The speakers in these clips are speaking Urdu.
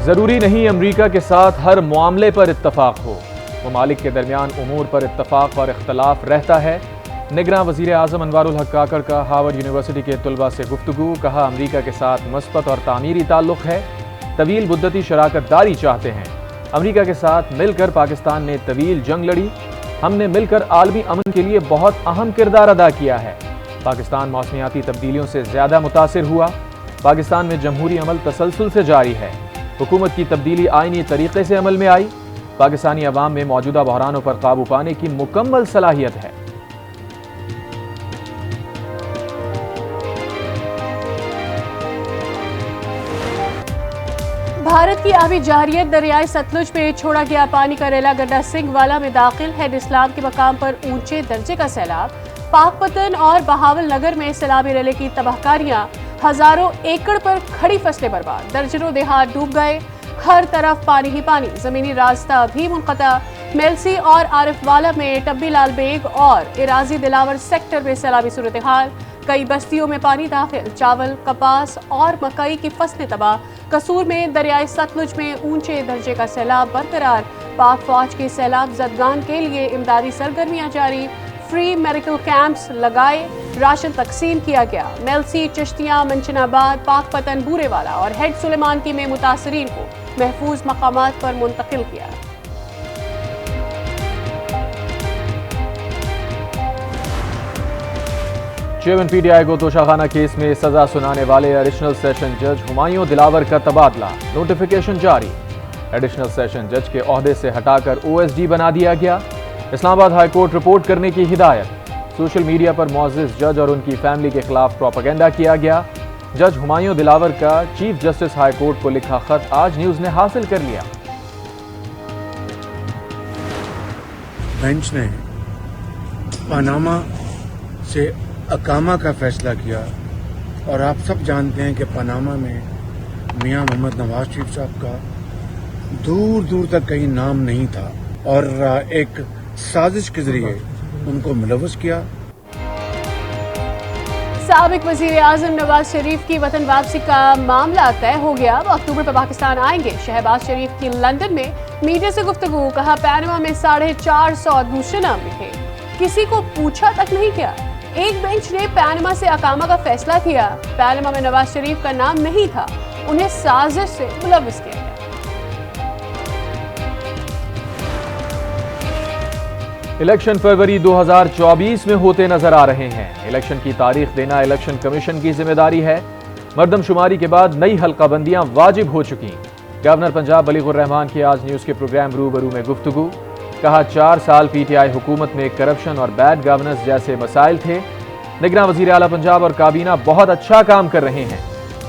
ضروری نہیں امریکہ کے ساتھ ہر معاملے پر اتفاق ہو، ممالک کے درمیان امور پر اتفاق اور اختلاف رہتا ہے۔ نگراں وزیر اعظم انوار الحق کاکڑ کا ہارورڈ یونیورسٹی کے طلباء سے گفتگو، کہا امریکہ کے ساتھ مثبت اور تعمیری تعلق ہے، طویل مدتی شراکت داری چاہتے ہیں۔ امریکہ کے ساتھ مل کر پاکستان نے طویل جنگ لڑی، ہم نے مل کر عالمی امن کے لیے بہت اہم کردار ادا کیا ہے۔ پاکستان موسمیاتی تبدیلیوں سے زیادہ متاثر ہوا، پاکستان میں جمہوری عمل تسلسل سے جاری ہے، حکومت کی تبدیلی آئینی طریقے سے عمل میں آئی، پاکستانی عوام میں موجودہ بحرانوں پر قابو پانے کی مکمل صلاحیت ہے۔ بھارت کی آبی جارحیت دریائے ستلج میں چھوڑا گیا پانی کا ریلا گڈھا سنگھ والا میں داخل، ہیڈ اسلام کے مقام پر اونچے درجے کا سیلاب، پاک پتن اور بہاول نگر میں سیلابی ریلے کی تباہ کاریاں، ہزاروں ایکڑ پر کھڑی فصلیں برباد، درجنوں دیہات ڈوب گئے، ہر طرف پانی ہی پانی، زمینی راستہ بھی منقطع، میلسی اور عارف والا میں ٹبی لال بیگ اور اراضی دلاور سیکٹر میں سیلابی صورتحال، کئی بستیوں میں پانی داخل، چاول، کپاس اور مکئی کی فصلیں تباہ، قصور میں دریائے ستلج میں اونچے درجے کا سیلاب برقرار، پاک فوج کے سیلاب زدگان کے لیے امدادی سرگرمیاں جاری، فری میڈیکل کیمپس لگائے، راشن تقسیم کیا گیا، میلسی، چشتیاں، منچن آباد، پاک پتن، بورے والا اور ہیڈ سلیمان کی میں متاثرین کو محفوظ مقامات پر منتقل کیا۔ چیئرمین پی ٹی آئی کو توشاخانہ کیس میں سزا سنانے والے ایڈیشنل سیشن جج ہمایوں دلاور کا تبادلہ، نوٹیفیکیشن جاری، ایڈیشنل سیشن جج کے عہدے سے ہٹا کر او ایس ڈی بنا دیا گیا، اسلام آباد ہائی کورٹ رپورٹ کرنے کی ہدایت، سوشل میڈیا پر معزز جج اور ان کی فیملی کے خلاف پروپیگنڈا کیا گیا، جج ہمایوں دلاور کا چیف جسٹس ہائی کورٹ کو لکھا خط آج نیوز نے حاصل کر لیا۔ بینچ نے پاناما سے اقامہ کا فیصلہ کیا اور آپ سب جانتے ہیں کہ پاناما میں میاں محمد نواز شریف صاحب کا دور دور تک کہیں نام نہیں تھا اور ایک سازش کے ذریعے ان کو ملوث کیا۔ سابق وزیر اعظم نواز شریف کی وطن واپسی کا معاملہ طے ہو گیا، وہ اکتوبر پر پاکستان آئیں گے۔ شہباز شریف کی لندن میں میڈیا سے گفتگو، کہا پینما میں 450 دوسرے نام لکھے، کسی کو پوچھا تک نہیں کیا۔ ایک بینچ نے پینما سے اقامہ کا فیصلہ کیا، پینما میں نواز شریف کا نام نہیں تھا، انہیں سازش سے ملوث کیا گیا۔ الیکشن فروری 2024 میں ہوتے نظر آ رہے ہیں، الیکشن کی تاریخ دینا الیکشن کمیشن کی ذمہ داری ہے، مردم شماری کے بعد نئی حلقہ بندیاں واجب ہو چکی، گورنر پنجاب بلیغ الرحمان کی آج نیوز کے پروگرام روبرو میں گفتگو، کہا 4 سال پی ٹی آئی حکومت میں کرپشن اور بیڈ گورننس جیسے مسائل تھے، نگراں وزیر اعلیٰ پنجاب اور کابینہ بہت اچھا کام کر رہے ہیں۔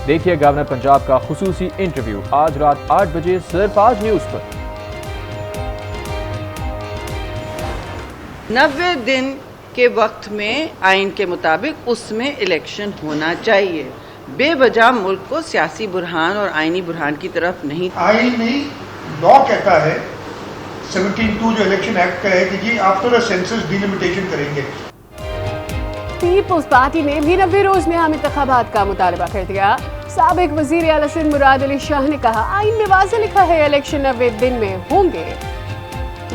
دیکھیے گورنر پنجاب کا خصوصی انٹرویو آج رات 8 بجے صرف آج نیوز پر۔ 90 دن کے وقت میں آئین کے مطابق اس میں الیکشن ہونا چاہیے، بے وجہ ملک کو سیاسی برہان اور آئینی برہان کی طرف نہیں۔ آئین نہیں، لا کہتا ہے 17(2) جو الیکشن ایکٹ کا ہے کہ جی آفٹر سینسس ڈیلیمیٹیشن کریں گے۔ پیپلز پارٹی نے بھی 90 روز میں عام انتخابات کا مطالبہ کر دیا، سابق وزیر اعلیٰ سندھ مراد علی شاہ نے کہا آئین میں واضح لکھا ہے الیکشن 90 دن میں ہوں گے،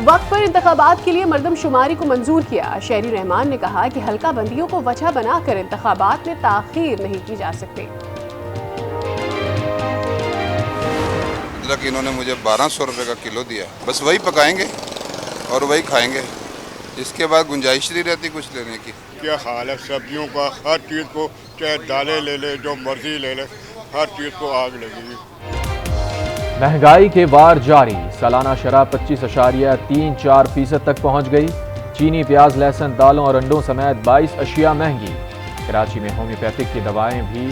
وقت پر انتخابات کے لیے مردم شماری کو منظور کیا۔ شہری رحمان نے کہا کہ حلقہ بندیوں کو وجہ بنا کر انتخابات میں تاخیر نہیں کی جا سکتی۔ انہوں نے مجھے 1200 روپے کا کلو دیا، بس وہی پکائیں گے اور وہی کھائیں گے، اس کے بعد گنجائش نہیں رہتی کچھ لینے کی۔ کیا حال ہے سبزیوں کا، ہر چیز کو، چاہے دالیں لے لے، جو مرضی لے لے، ہر چیز کو آگ لگے گی۔ مہنگائی کے وار جاری، سالانہ شرح 25.34% تک پہنچ گئی، چینی، پیاز، لہسن، دالوں اور انڈوں سمیت 22 اشیاء مہنگی۔ کراچی میں ہومیوپیتھک کی دوائیں بھی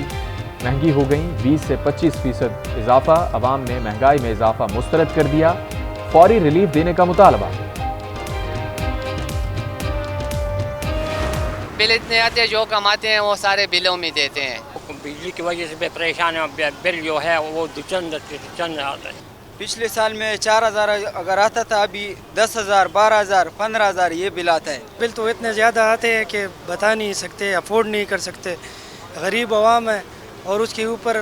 مہنگی ہو گئیں، 20 سے 25% اضافہ، عوام نے مہنگائی میں اضافہ مسترد کر دیا، فوری ریلیف دینے کا مطالبہ۔ بل اتنے آتے ہیں، جو کماتے ہیں وہ سارے بلوں میں دیتے ہیں۔ بجلی کی وجہ سے پریشان ہیں، بل جو ہے وہ چند آتا ہے۔ پچھلے سال میں 4000 اگر آتا تھا، ابھی 10,000، 12,000، 15,000 یہ بل آتا ہے۔ بل تو اتنے زیادہ آتے ہیں کہ بتا نہیں سکتے، افورڈ نہیں کر سکتے، غریب عوام ہے اور اس کے اوپر